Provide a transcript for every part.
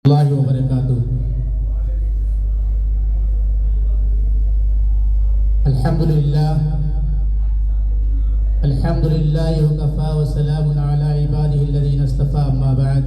वबरकातुहू। अल्हम्दुलिल्लाह वकफ़ा व सलामुन अला इबादिहिल्लज़ीना इस्तफ़ा, अम्मा बअद।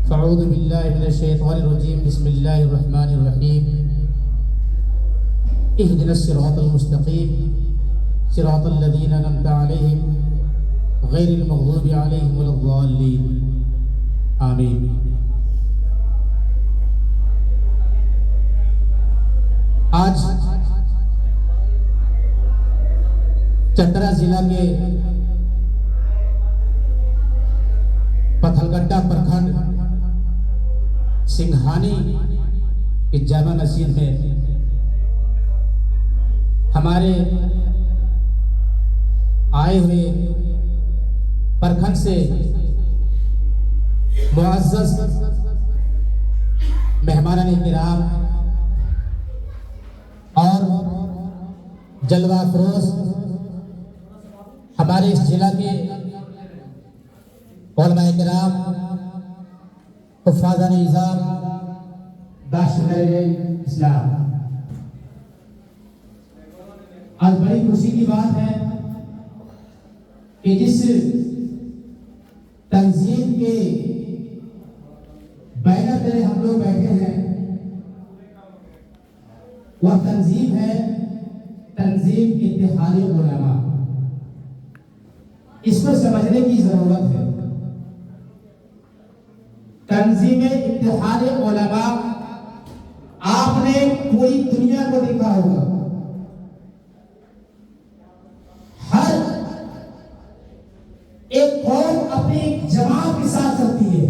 फ़अऊज़ु बिल्लाहि मिनश शैतानिर रजीम, बिस्मिल्लाहिर रहमानिर रहीम। इहदिनस सिरातल मुस्तक़ीम, सिरातल लज़ीना अनअमता अलैहिम, गैरिल मग़ज़ूबि अलैहिम वलद्दाल्लीन। आमीन। आज चतरा जिला के पथलगड्डा प्रखंड सिंघानी की जामा मस्जिद में हमारे आए हुए प्रखंड से मुअज़्ज़ज़ मेहमानान-ए-किराम और जलवा फरोज हमारे इस जिला के उलमा-ए-किराम, हुफ़्फ़ाज़-ए-निज़ाम, दाशिर-ए-इस्लाम, आज बड़ी खुशी की बात है कि जिस तंजीम के बैनर तले हम लोग बैठे हैं वह तंजीम है तंजीम इत्तेहाद उलमा। इसको समझने की जरूरत है। तंजीम इत्तेहाद उलमा आपने पूरी दुनिया को देखा होगा। हर एक कौम अपनी जमात के साथ चलती है।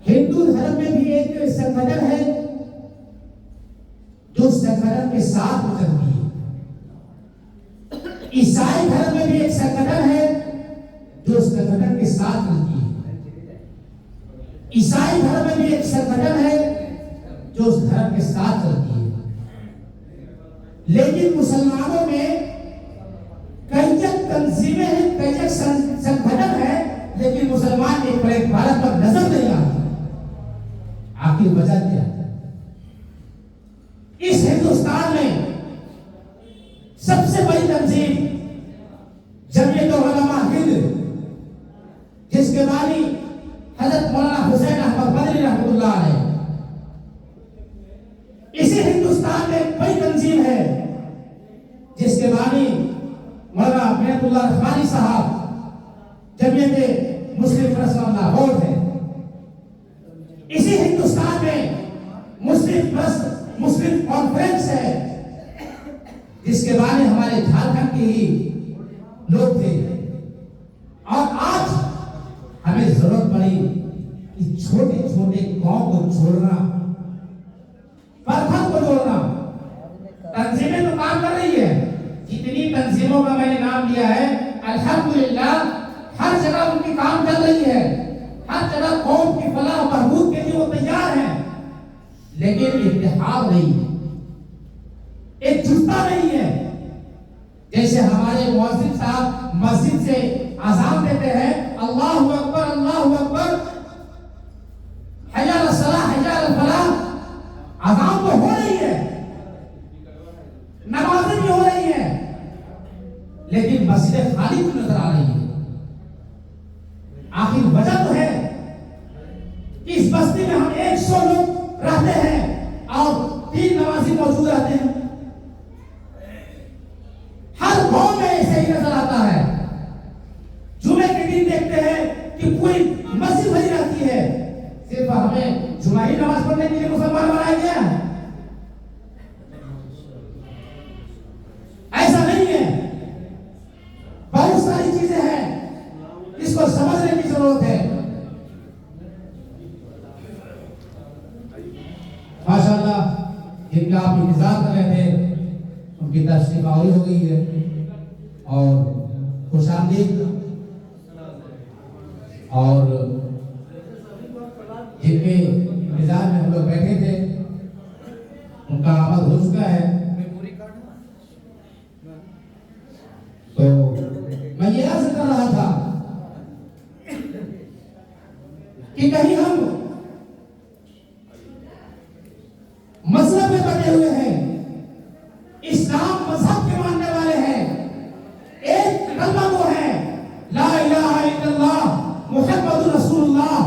हिंदू धर्म में भी एक संगठन है जो संगठन के साथ चलती है। ईसाई धर्म में भी एक संगठन है जो संगठन के साथ चलती है। ईसाई धर्म में भी एक संगठन है जो उस धर्म के साथ चलती है। लेकिन मुसलमानों में कई तंजीमें हैं, कई संगठन है, लेकिन मुसलमान एक भारत पर नजर नहीं आती। आखिर वजह क्या है? इस हिंदुस्तान में सबसे बड़ी तंजीम जमीयत-उल-उलमा हिंद, जिसके बानी हजरत मौलाना हुसैन अहमद बदरी रहमतुल्लाह अलैह, इसी हिंदुस्तान में बड़ी तंजीम है जिसके बानी मौलाना मिन्नतुल्लाह रहमानी साहब, जमीयत मुस्लिम ट्रस्ट लाहौर है। इसी हिंदुस्तान में मुस्लिम कॉन्फ्रेंस है जिसके बारे में हमारे झारखंड के ही लोग थे। और आज हमें जरूरत पड़ी कि छोटे छोटे गांव को छोड़ना, प्रखंड को जोड़ना। तंजीमें तो काम कर रही है। जितनी तंजीमों का मैंने नाम लिया है, अल्हम्दुलिल्लाह हर जगह उनकी काम चल रही है। हर जगह कौम की फलाह बहबूद के लिए वो तैयार हैं, लेकिन इत्तेहाद नहीं है, एकजुटता नहीं है। जैसे हमारे मुअज्जिन साहब मस्जिद से अज़ान देते हैं, अल्लाहु अकबर अल्लाहु अकबर, हय्या अलस सलाह हय्या अल फलाह, अज़ान तो हो रही है, नमाज़ें भी हो रही है, लेकिन मस्जिदें खाली क्यों नजर आ रही है? आखिर वजह तो है कि इस बस्ती में हम 100 लोग रहते हैं और 3 नमाजी मौजूद रहते हैं। हर गांव में ऐसे ही नजर आता है। जुमे के दिन देखते हैं कि पूरी मस्जिद भरी रहती है। सिर्फ हमें जुमा ही नमाज पढ़ने के लिए मुसलमान बनाया गया है? ऐसा नहीं है। बहुत सारी चीजें हैं इसको समझने की जरूरत है। माशाअल्लाह, जिनका आप इंतजार कर रहे थे उनकी तशरीफ आवरी हो गई है और खुशामदीद। और जिनके इंतजार में हम लोग बैठे थे उनका आमद हो चुका है। तो मैं ये अर्ज कर रहा था कि कहीं हम मजहब में बने हुए हैं, इस्लाम मजहब के मानने वाले हैं, एक कलमा वो है ला इलाहा इल्लल्लाह मुहम्मदुर रसूलुल्लाह,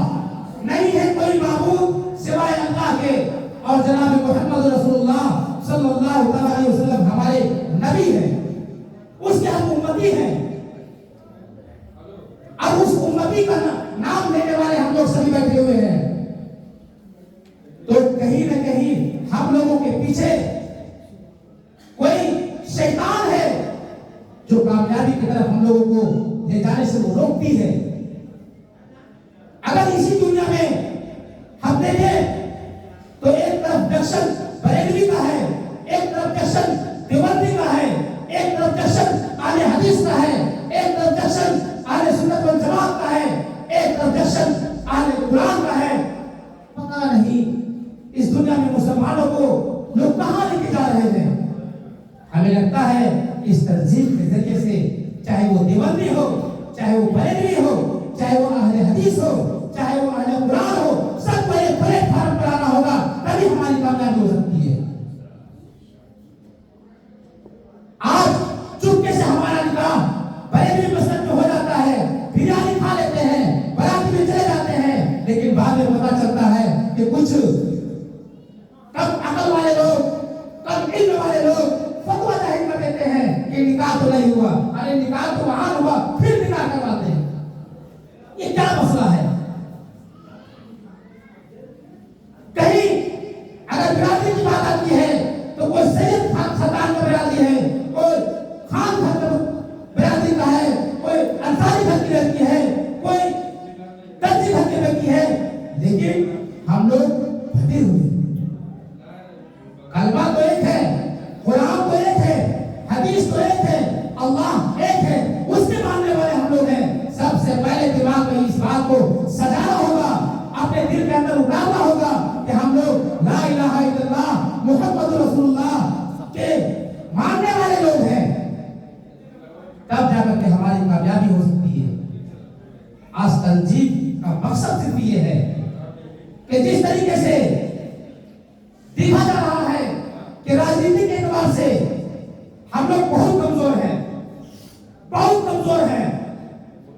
नहीं है कोई माबूद सिवाय अल्लाह के, और जनाब मुहम्मद रसूलुल्लाह सल्लल्लाहु अलैहि वसल्लम हमारे नबी हैं, उसके हम उम्मती हैं। अब उस उम्मती का नाम लेने वाले हम लोग सभी बैठे हुए हैं, तो कहीं न कहीं हम लोगों के पीछे कोई शैतान है जो कामयाबी की तरफ हम लोगों को ले जाने से वो रोकती है। अगर इसी दुनिया में हम देखें तो एक तरफ जश्न बरेलवी का है, एक तरफ जश्न देवबंदी का है, एक तरफ जश्न आले हदीस का है, एक तरफ जश्न आले सुन्नत वल जमात का है, एक तरफ जश्न आले कुरान का है। पता नहीं इस दुनिया में मुसलमानों को लोग कहां लेके जा रहे हैं। हमें लगता है इस तंजीम के जरिए से, चाहे वो देवबंदी हो, चाहे वो बरेलवी हो, चाहे वो अहले हदीस हो, चाहे वो अहले कुरान हो, सबको एक प्लेटफॉर्म पर आना होगा, तभी हमारी कामयाबी हो सकती है। आज चुपके से हमारा निकाह बरेलवी मस्जिद में हो जाता है, बिरयानी खा लेते हैं, बाराती में चले जाते हैं, लेकिन बाद में पता चलता है कि कुछ कम अकल वाले लोग, कम इल्म वाले लोग फतवा जाहिर कर देते हैं कि निकाह तो नहीं हुआ। अरे निकाह तो वहां हुआ, फिर निकाह करवाते हैं। ये क्या मसला है? कहीं अगर बिरादरी की बात आती है तो कोई सैयद खानदान का बिरादरी है, कोई खान बिरादरी का है, कोई अंसारी घर की लड़की है, कोई दर्जी घर की लड़की है, लेकिन हम लोग फटे हुए। कलमा तो एक है, कुरान तो एक है, हदीस तो एक है, अल्लाह एक है, उसके मानने वाले हम लोग हैं। सबसे पहले दिमाग में इस बात को सजाना होगा, अपने दिल के अंदर उतारना होगा कि हम लोग ला इलाहा इल्लल्लाह मुहम्मदुर रसूलुल्लाह के मानने वाले लोग हैं, तब जाकर के हमारी कामयाबी हो सकती है। आज तंजीम का मकसद सिर्फ ये है कि जिस तरीके से देखा जा रहा है कि राजनीति के एतबार से हम लोग बहुत कमजोर हैं, बहुत कमजोर हैं।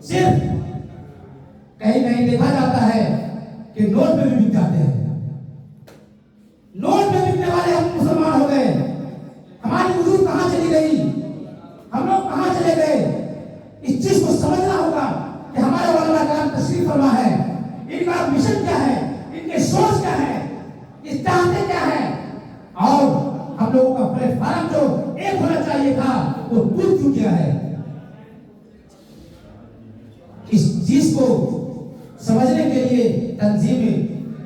सिर्फ कहीं कहीं देखा जाता है कि नोट में भी बिक जाते हैं, नोट में बिकने वाले हम मुसलमान हो गए। हमारी वजूद कहां चली गई, हम लोग कहां चले गए? इस चीज को समझना होगा कि हमारे वाला काम तशरीफ फरमा है, इनका मिशन क्या है, इनके सोच क्या है, ये चाहते क्या है, और हम लोगों का प्लेटफॉर्म जो एक होना चाहिए था वो टूट चुका है। इस चीज को समझने के लिए तंजीम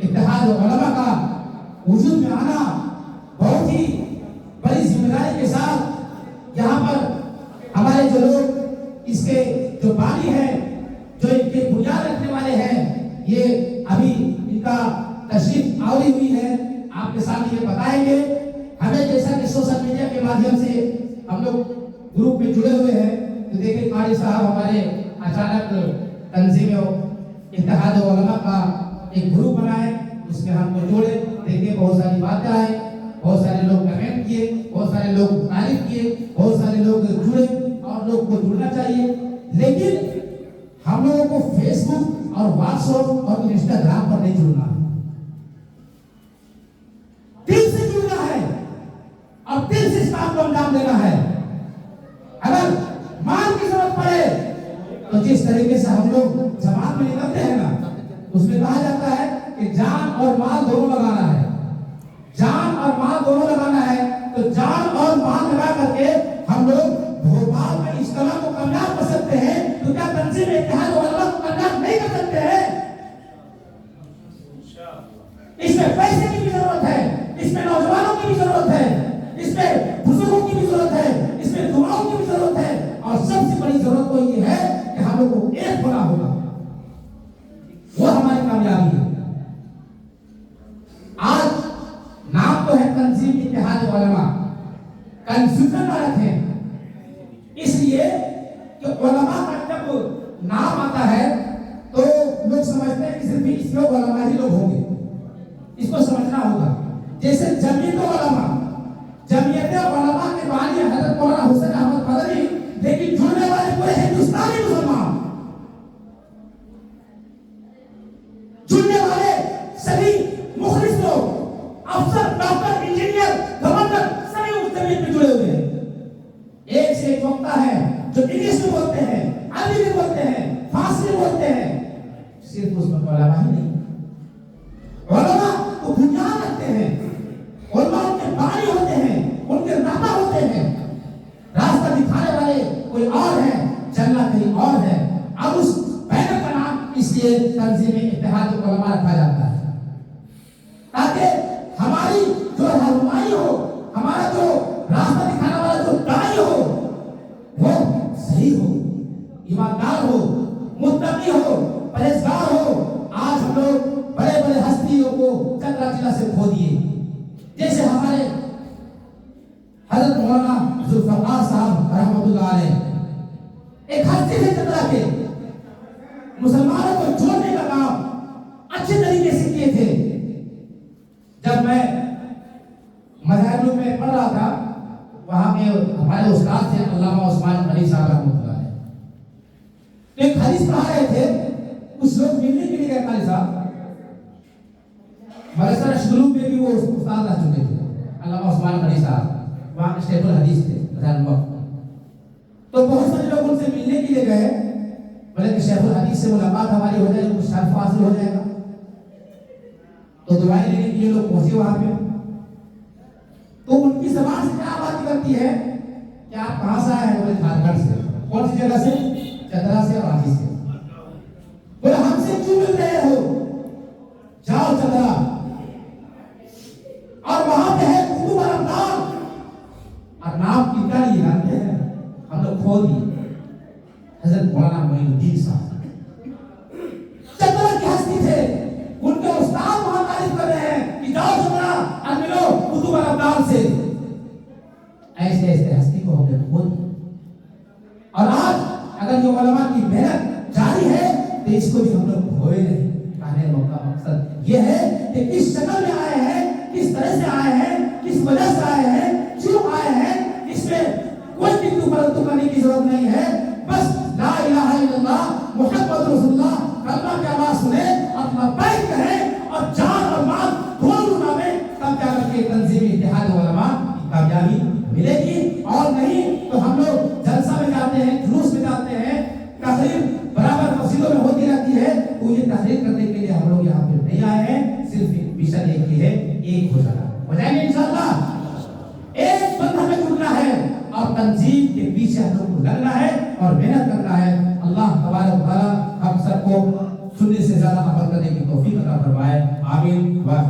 इत्तेहाद उलमा का वजूद में आना बहुत ही बड़ी जिम्मेदारी के साथ, यहाँ पर हमारे जो लोग इसके जो बानी हैं, जो इनके बुनियाद रखने वाले हैं, ये अभी इनका तशरीफ आवरी हुई है, आपके सामने ये बताएंगे। हमें जैसा कि सोशल मीडिया के माध्यम से हम लोग ग्रुप में जुड़े हुए हैं, तो देखिए कारी साहब हमारे अचानक तंजीम इत्तेहाद उलमा का एक ग्रुप बनाए, उसमें हमको जोड़े। देखिए बहुत सारी बातें आई, बहुत सारे लोग कमेंट किए, बहुत सारे लोग तारीफ किए, बहुत सारे लोग जुड़े, और लोग को जुड़ना चाहिए। लेकिन हम लोगों को फेसबुक और व्हाट्सएप और इंस्टाग्राम पर नहीं जुड़ना, दिल से जुड़ना है और दिल से इस काम को अंजाम देना है। अगर माल की जरूरत पड़े तो जिस तरीके से हम लोग जमात में निकलते हैं ना, उसमें कहा जाता है कि जान और माल दोनों लगाना है, जान और माल दोनों लगाना है। तो जान और माल लगा करके हम लोग भोपाल में इस कला को कामयाब कर सकते हैं, तो क्या तंजीम इत्तेहाद उलमा को कामयाब नहीं कर सकते हैं? इसमें पैसे की भी जरूरत है, इसमें नौजवानों की भी जरूरत है, इसमें बुजुर्गों की भी जरूरत है, इसमें दुआओं की भी जरूरत है, और सबसे बड़ी जरूरत तो ये है कि हम लोगों को एक होना होगा, वो हमारी कामयाबी है। आज नाम तो है तंजीम इत्तेहाद उलमा, कंफ्यूजन ना रखें, इसलिए कि उलमा का जब नाम आता है तो लोग समझते हैं कि सिर्फ इसमें उलमा ही लोग होंगे, इसको समझना होगा। जैसे जमीयत उलमा, जमीयत उलमा के बानी हजरत मौलाना हुसैन अहमद मदनी, लेकिन जुड़ने वाले पूरे हिंदुस्तानी मुसलमान, जुड़ने वाले सभी मुखलिस लोग, अफसर, डॉक्टर, इंजीनियर, गवर्नर, सभी उस जमीयत में जुड़े हुए हैं। एक से एक वक्ता है जो इंग्लिश में बोलते हैं, अरबी में बोलते हैं, फारसी में बोलते हैं, सिर्फ उसमें उलमा ही नहीं, उलमा तो बुनियाद रखते हैं, उलमा उनके बानी होते हैं, उनके रहबर होते हैं, रास्ता दिखाने वाले कोई और है, चलना कहीं और है। अब उस बैनर का नाम इसलिए तंजीम इत्तेहाद उलमा रखा जाता है, ताकि हमारी जो रहनुमाई हो, हमारा जो रास्ता दिखाने वाला जो दाई हो, वो सही हो, ईमानदार हो, मुत्तकी हो, परहेजगार हो। आज हम लोग बड़े बड़े हस्तियों को चंद्रा जिला से खो दिए, जैसे हमारे हजरत मौलाना जुल्फकार साहब रहमतुल्लाह अलैह, एक हस्ती थे चंद्रा के, मुसलमानों को जोड़ने का काम अच्छे तरीके से किए थे। जब मैं मज़ाहिर में पढ़ रहा था, वहां के हमारे उस्ताद थे अल्लामा उस्मान अली साहब रहमतुल्लाह अलैह, तो एक हदीस पढ़ा रहे थे, कुछ लोग मिलने के लिए गए काली साहब, मदरसा शुरू में भी वो उस्ताद रह चुके थे अल्लामा उस्मान अली साहब, वहां के शेखुल हदीस थे मज़ाहिर। तो बहुत सारे लोग उनसे मिलने के लिए गए, बोले कि शेखुल हदीस से मुलाकात हमारी हो जाएगी, कुछ शर्फ हासिल हो जाएगा। तो दुआएं लेने के लिए लोग पहुंचे वहां पे, तो उनकी जबान से क्या बात करती है कि आप कहां से आए हैं? बोले झारखंड से। कौन सी जगह से? चतरा से और रांची से। बोले हमसे क्यों मिल रहे हो? जाओ चतरा, और वहां पे है कुतुब रमजान, और नाम किनका नहीं जानते हैं, हम लोग खो दिए, हजरत मौलाना मोइनुद्दीन साहब चतरा की हस्ती थे, उनके उस्ताद वहां तारीफ कर रहे हैं कि जाओ चतरा और मिलो कुतुब रमजान से। ऐसे ऐसे हस्ती को हमने खो दिया, और आज अगर ये उलमा की मेहनत जारी है तो इसको भी हम लोग खोए नहीं। कहने का मकसद ये है कि किस शक्ल में आए हैं, किस तरह से आए हैं, किस वजह से आए हैं, क्यों आए हैं, इसमें कोई किंतु परंतु करने की जरूरत नहीं है। बस ला इलाहा इल्लल्लाह मुहम्मद रसूलुल्लाह कलमा की आवाज सुने, अपना बैठ करें, और जान और माल दोनों नामे, तब क्या करके तंजीम इत्तेहाद उलमा की कामयाबी मिलेगी। और नहीं तो हम लोग जलसा में जाते हैं, जुलूस में जाते हैं, तकरीर बराबर मस्जिदों में होती रहती है, तो ये तकरीर करने के लिए हम लोग यहाँ पे नहीं आए हैं, सिर्फ मिशन एक ही है, एक हो जाना हो जाएंगे इंशाअल्लाह। एक बंद हमें जुड़ना है और तंजीम के पीछे हम लोग को लगना है और मेहनत करना है। अल्लाह तबारक व तआला हम सबको सुनने से ज्यादा अमल करने की तौफीक अता फरमाए। आमीन। वाह।